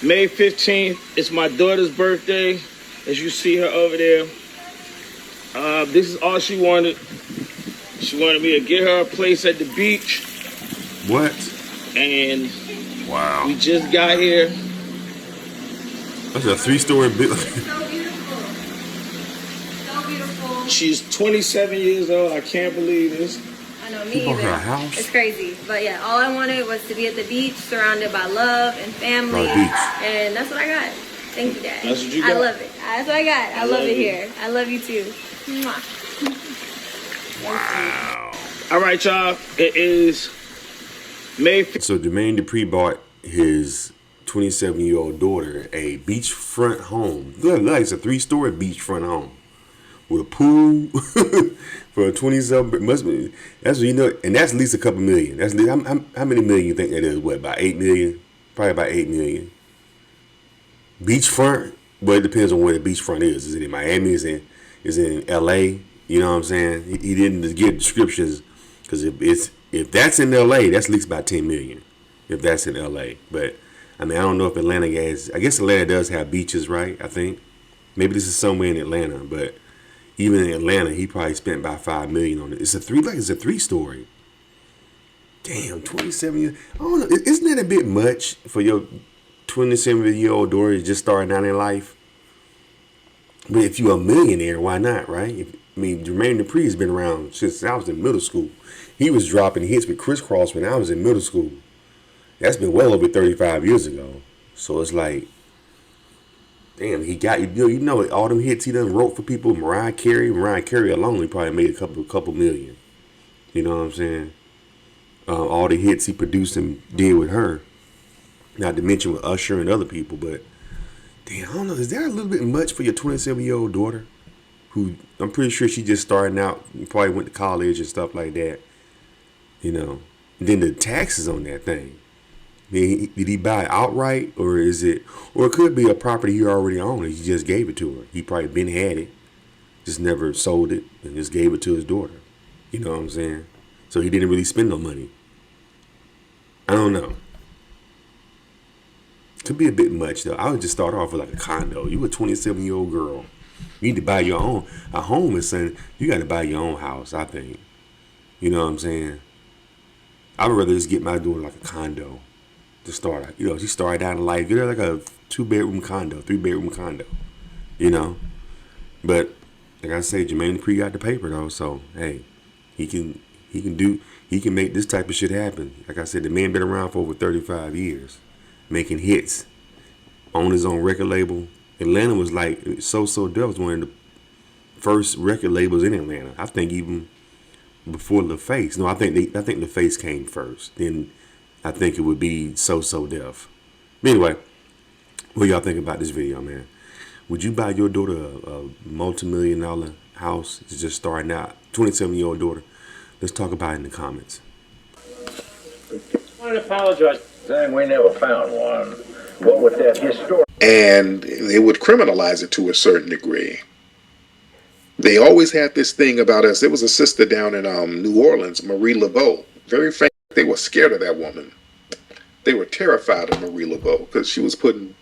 May 15th, it's my daughter's birthday. As you see her over there. This is all she wanted. She wanted me to get her a place at the beach. What? And Wow. we just got here. That's a 3-story building. So beautiful. So beautiful. She's 27 years old. I can't believe this. I know, You me bought her a either. house? It's crazy. But yeah, all I wanted was to be at the beach, surrounded by love and family. By the beach. And that's what I got. Thank you, Dad. That's what you I got? love it. That's what I got. I love love it you. here. I love you too. Mwah. Wow. All right, y'all. It is May 15th. So Jermaine Dupri bought his 27-year-old daughter a beachfront home. Look, it's a 3-story beachfront home with a pool for a 27. Must be, that's what you know, and that's at least a couple million. That's how many million you think that is? What, about 8 million? Probably about 8 million. Beachfront, but it depends on where the beachfront is. Is it in Miami? Is in L.A.? You know what I'm saying? He didn't give descriptions because if that's in L.A., that's at least about 10 million. If that's in L.A., but I mean I don't know if Atlanta has. I guess Atlanta does have beaches, right? I think maybe this is somewhere in Atlanta, but even in Atlanta, he probably spent about 5 million on it. It's a 3-story. Damn, 27 years. I don't know. Isn't that a bit much for your 27-year-old daughter just starting out in life? But if you're a millionaire, why not, right? I mean, Jermaine Dupri has been around since I was in middle school. He was dropping hits with Criss Cross when I was in middle school. That's been well over 35 years ago. So it's like, damn, he got you know all them hits he done wrote for people. Mariah Carey alone, he probably made a couple million. You know what I'm saying? All the hits he produced and did with her. Not to mention with Usher and other people, but damn, I don't know. Is that a little bit much for your 27-year-old daughter? Who I'm pretty sure she just starting out, probably went to college and stuff like that. You know. And then the taxes on that thing. I mean, did he buy it outright, or it could be a property he already owned and he just gave it to her. He probably been had it, just never sold it and just gave it to his daughter. You know what I'm saying? So he didn't really spend no money. I don't know. Could be a bit much though. I would just start off with like a condo. You a 27-year-old girl. You need to buy your own. A home is saying you got to buy your own house, I think. You know what I'm saying? I would rather just get my daughter like a condo to start out. You know, she started out in life. Get her like a 2-bedroom condo, 3-bedroom condo. You know? But like I say, Jermaine Dupri got the paper though, so hey, he can make this type of shit happen. Like I said, the man been around for over 35 years. Making hits on his own record label. Atlanta was like So Def was one of the first record labels in Atlanta. I think even before LaFace. No, I think LaFace came first. Then I think it would be So Def. But anyway, what y'all think about this video, man? Would you buy your daughter a multi-million-dollar house? It's just starting out. 27-year-old daughter. Let's talk about it in the comments. I want to apologize saying we never found one. What with that historic? And they would criminalize it to a certain degree. They always had this thing about us. There was a sister down in New Orleans, Marie Laveau. Very famous. They were scared of that woman. They were terrified of Marie Laveau because she was putting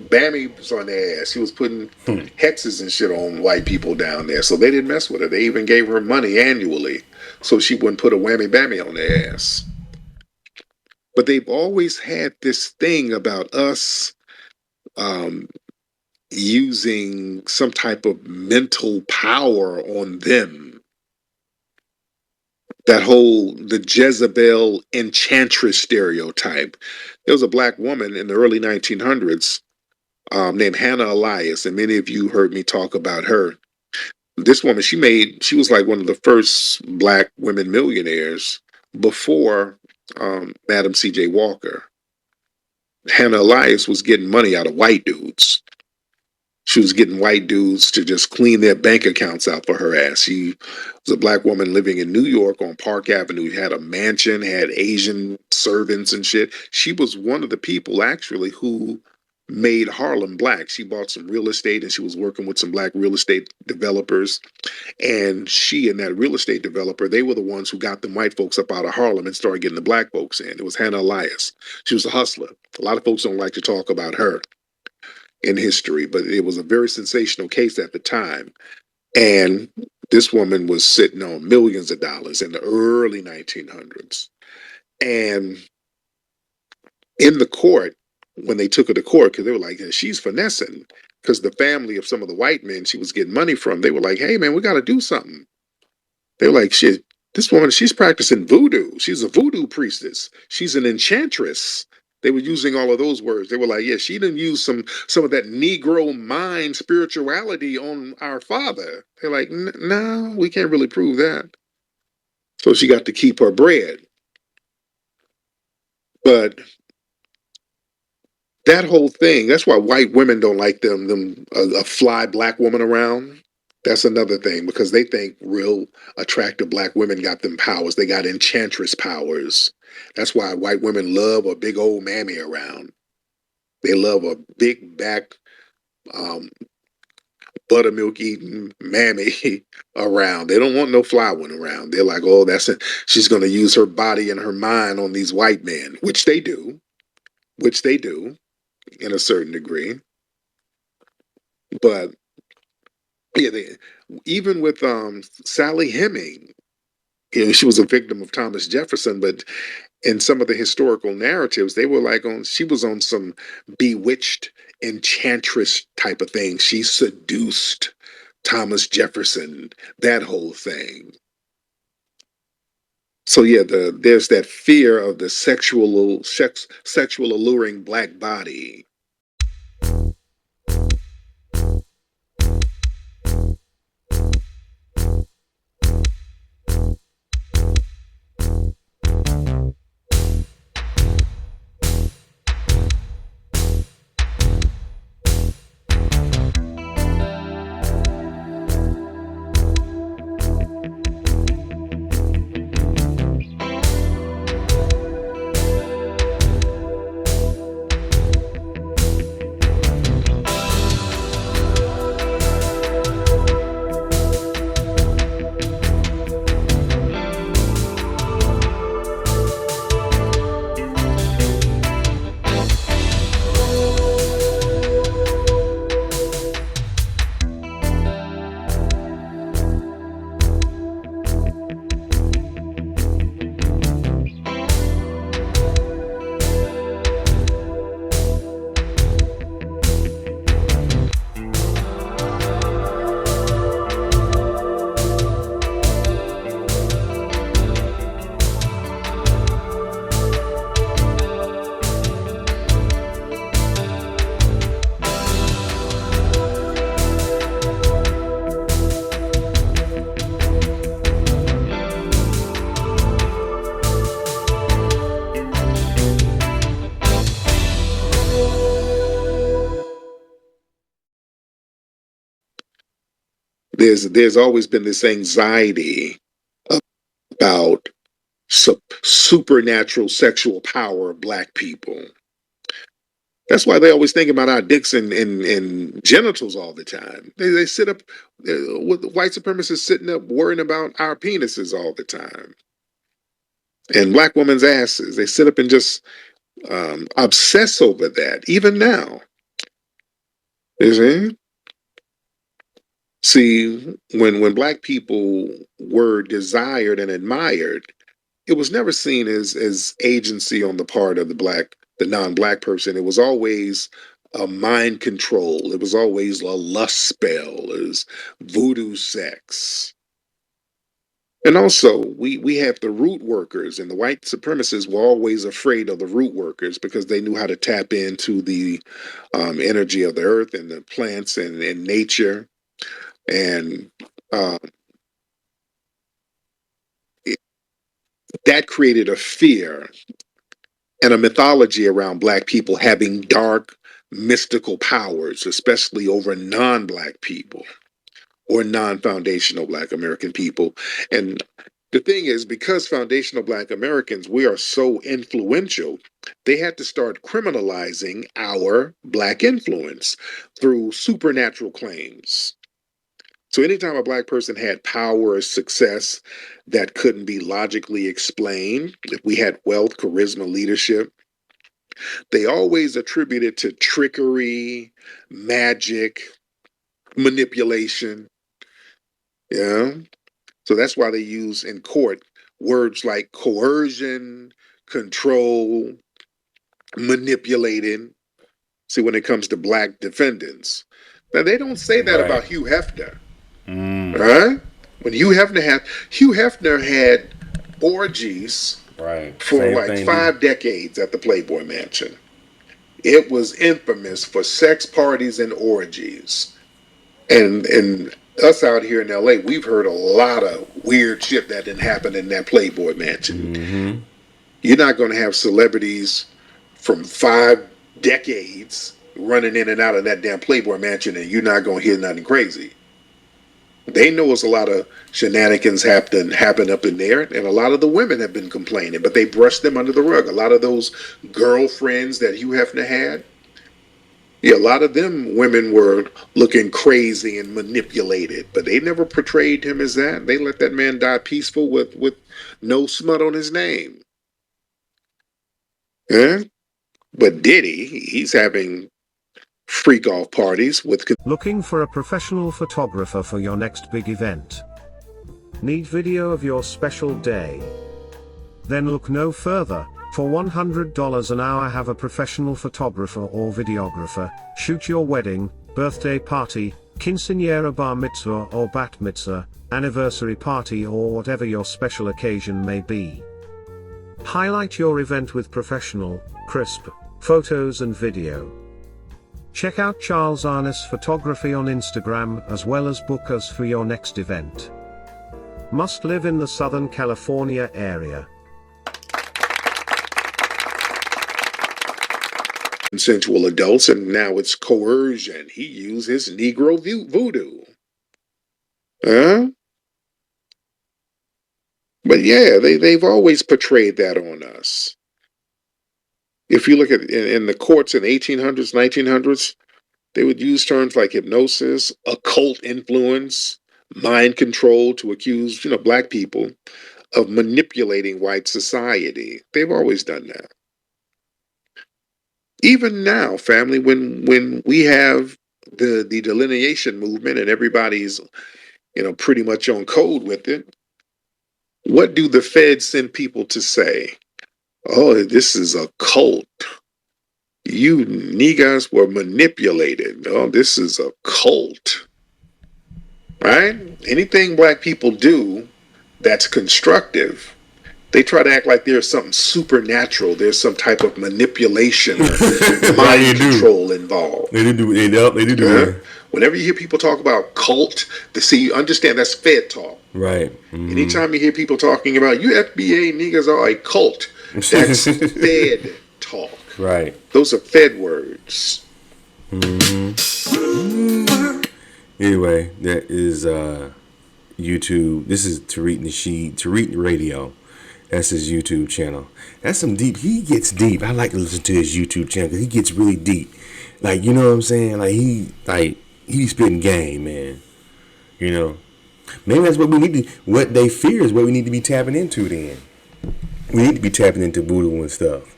bammies on their ass. She was putting hexes and shit on white people down there. So they didn't mess with her. They even gave her money annually so she wouldn't put a whammy bammy on their ass. But they've always had this thing about us using some type of mental power on them. That the Jezebel enchantress stereotype. There was a black woman in the early 1900s named Hannah Elias, and many of you heard me talk about her. This woman, she was like one of the first black women millionaires before Madam C.J. Walker. Hannah Elias was getting money out of white dudes. She was getting white dudes to just clean their bank accounts out for her ass. She was a black woman living in New York on Park Avenue, had a mansion, had Asian servants and shit. She was one of the people actually who made Harlem black. She bought some real estate and she was working with some black real estate developers. And she and that real estate developer, they were the ones who got them white folks up out of Harlem and started getting the black folks in. It was Hannah Elias. She was a hustler. A lot of folks don't like to talk about her in history, but it was a very sensational case at the time. And this woman was sitting on millions of dollars in the early 1900s. And in the court, when they took her to court, because they were like, she's finessing, because the family of some of the white men she was getting money from, they were like, hey, man, we got to do something. They were like, shit, this woman, she's practicing voodoo. She's a voodoo priestess. She's an enchantress. They were using all of those words. They were like, yeah, she didn't use some of that Negro mind spirituality on our father. They're like, no, we can't really prove that. So she got to keep her bread. But that whole thing, that's why white women don't like a fly black woman around. That's another thing, because they think real attractive black women got them powers. They got enchantress powers. That's why white women love a big old mammy around. They love a big back, um, buttermilk eating mammy around. They don't want no fly one around. They're like, oh, she's going to use her body and her mind on these white men, which they do, in a certain degree. But yeah, even with Sally Heming, she was a victim of Thomas Jefferson, but in some of the historical narratives, they were like she was on some bewitched enchantress type of thing. She seduced Thomas Jefferson, that whole thing. So yeah, there's that fear of the sexual alluring black body. There's always been this anxiety about supernatural sexual power of black people. That's why they always think about our dicks and genitals all the time. They sit up with the white supremacists sitting up worrying about our penises all the time. And black women's asses. They sit up and just obsess over that, even now. You see? See, when black people were desired and admired, it was never seen as agency on the part of the non-black person. It was always a mind control. It was always a lust spell. It was voodoo sex. And also, we have the root workers, and the white supremacists were always afraid of the root workers because they knew how to tap into the energy of the earth and the plants and nature. And uh, it, that created a fear and a mythology around black people having dark, mystical powers, especially over non black people or non foundational black American people. And The thing is, because foundational Black Americans, we are so influential, they had to start criminalizing our Black influence through supernatural claims. So anytime a Black person had power or success that couldn't be logically explained, if we had wealth, charisma, leadership, they always attribute it to trickery, magic, manipulation. Yeah. So that's why they use in court words like coercion, control, manipulating. See, when it comes to Black defendants. Now, they don't say that Right. about Hugh Hefner. Right? When Hugh Hefner had orgies Right. for Same like thing. 5 decades at the Playboy Mansion. It was infamous for sex parties and orgies. And us out here in LA, we've heard a lot of weird shit that didn't happen in that Playboy Mansion. Mm-hmm. You're not going to have celebrities from 5 decades running in and out of that damn Playboy Mansion, and you're not going to hear nothing crazy. They know it's a lot of shenanigans happen up in there, and a lot of the women have been complaining, but they brushed them under the rug. A lot of those girlfriends that Hugh Hefner had, yeah, a lot of them women were looking crazy and manipulated, but they never portrayed him as that. They let that man die peaceful with no smut on his name. Yeah? But Diddy, he's having freak off parties with. Looking for a professional photographer for your next big event? Need video of your special day? Then look no further. For $100 an hour, have a professional photographer or videographer shoot your wedding, birthday party, quinceañera, bar mitzvah or bat mitzvah, anniversary party, or whatever your special occasion may be. Highlight your event with professional, crisp photos and video. Check out Charles Arness Photography on Instagram, as well as book us for your next event. Must live in the Southern California area. Consensual adults, and now it's coercion. He used his Negro voodoo. Huh? But yeah, they've always portrayed that on us. If you look at in the courts in the 1800s, 1900s, they would use terms like hypnosis, occult influence, mind control to accuse, Black people of manipulating white society. They've always done that. Even now, family, when we have the delineation movement and everybody's, pretty much on code with it, what do the feds send people to say? Oh, this is a cult. You niggas were manipulated. Oh, this is a cult. Right? Anything Black people do that's constructive, they try to act like there's something supernatural. There's some type of manipulation or mind control involved. They do that. Whenever you hear people talk about cult, you understand that's Fed talk. Right. Mm-hmm. Anytime you hear people talking about you FBA niggas are a cult, that's Fed talk. Right. Those are Fed words. Mm-hmm. Anyway, that is YouTube. This is Tariq Radio. That's his YouTube channel. That's some deep. He gets deep. I like to listen to his YouTube channel because he gets really deep. Like, you know what I'm saying? Like he's spitting game, man. Maybe that's what we need to. What they fear is what we need to be tapping into. Then we need to be tapping into voodoo and stuff.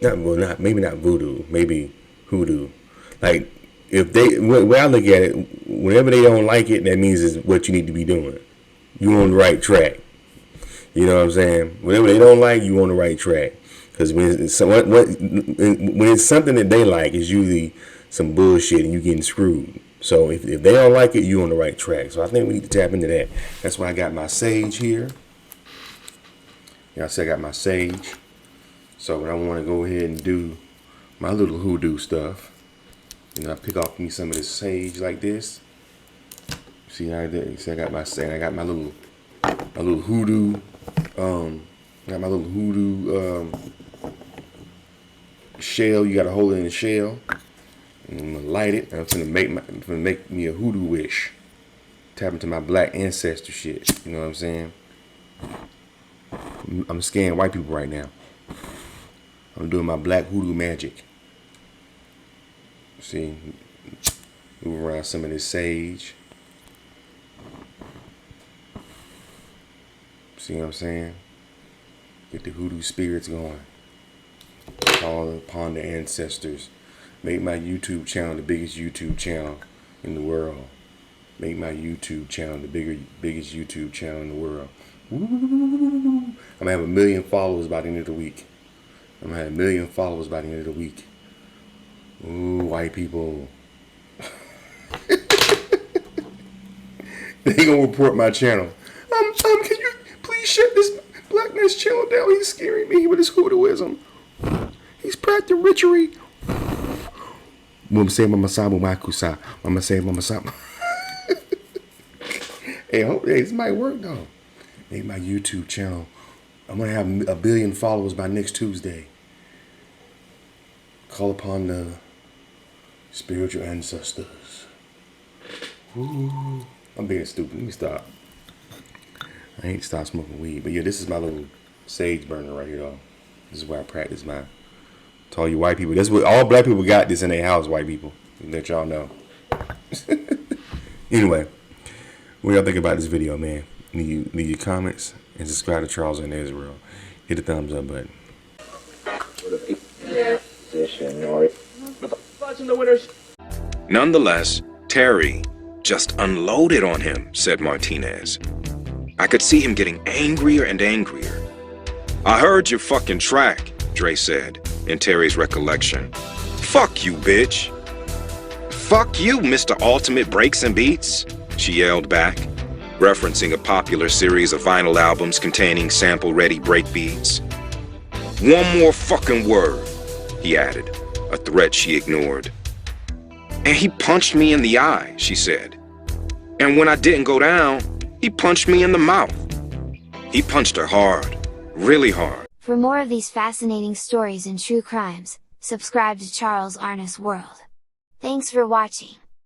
Maybe not voodoo. Maybe hoodoo. Like, if they, way I look at it, whenever they don't like it, that means it's what you need to be doing. You on the right track. You know what I'm saying? Whatever they don't like, you on the right track. Because when it's something that they like, it's usually some bullshit and you getting screwed. So if they don't like it, you on the right track. So I think we need to tap into that. That's why I got my sage here. I said I got my sage. So I want to go ahead and do my little hoodoo stuff. I pick off me some of this sage like this. See how I did? See, I got my sage. I got my little hoodoo. Got my little hoodoo shell. You got to hold it in the shell. And I'm gonna light it. And I'm gonna make me a hoodoo wish. Tap into my Black ancestor shit. You know what I'm saying? I'm scaring white people right now. I'm doing my black voodoo magic. See, move around some of this sage. See what I'm saying? Get the hoodoo spirits going. Call upon the ancestors. Make my YouTube channel the biggest YouTube channel in the world. Make my YouTube channel the biggest YouTube channel in the world. Woo. I'm gonna have 1 million followers by the end of the week. I'm gonna have 1 million followers by the end of the week. Ooh, white people. They gonna report my channel. Can you please shut this black man's channel down? He's scaring me with his hoodooism. He's practicing witchery. Mama say mama sabu makusa. Mama say mama sabu. Hey, this might work though. Make my YouTube channel. I'm gonna have 1 billion followers by next Tuesday. Call upon the spiritual ancestors. Ooh, I'm being stupid. Let me stop. I ain't stopped smoking weed, but yeah, this is my little sage burner right here, though. This is where I practice my. To all you white people, that's what all black people got this in their house. White people, let y'all know. Anyway, what y'all think about this video, man? Leave your comments and subscribe to Charles in Israel. Hit the thumbs up button. Nonetheless, Terry just unloaded on him, said Martinez. I could see him getting angrier and angrier. I heard your fucking track, Dre said, in Terry's recollection. Fuck you, bitch. Fuck you, Mr. Ultimate Breaks and Beats, she yelled back, referencing a popular series of vinyl albums containing sample-ready breakbeats. One more fucking word, he added, a threat she ignored. And he punched me in the eye, she said. And when I didn't go down, he punched me in the mouth. He punched her hard, really hard. For more of these fascinating stories and true crimes, subscribe to Charles Arnis World. Thanks for watching.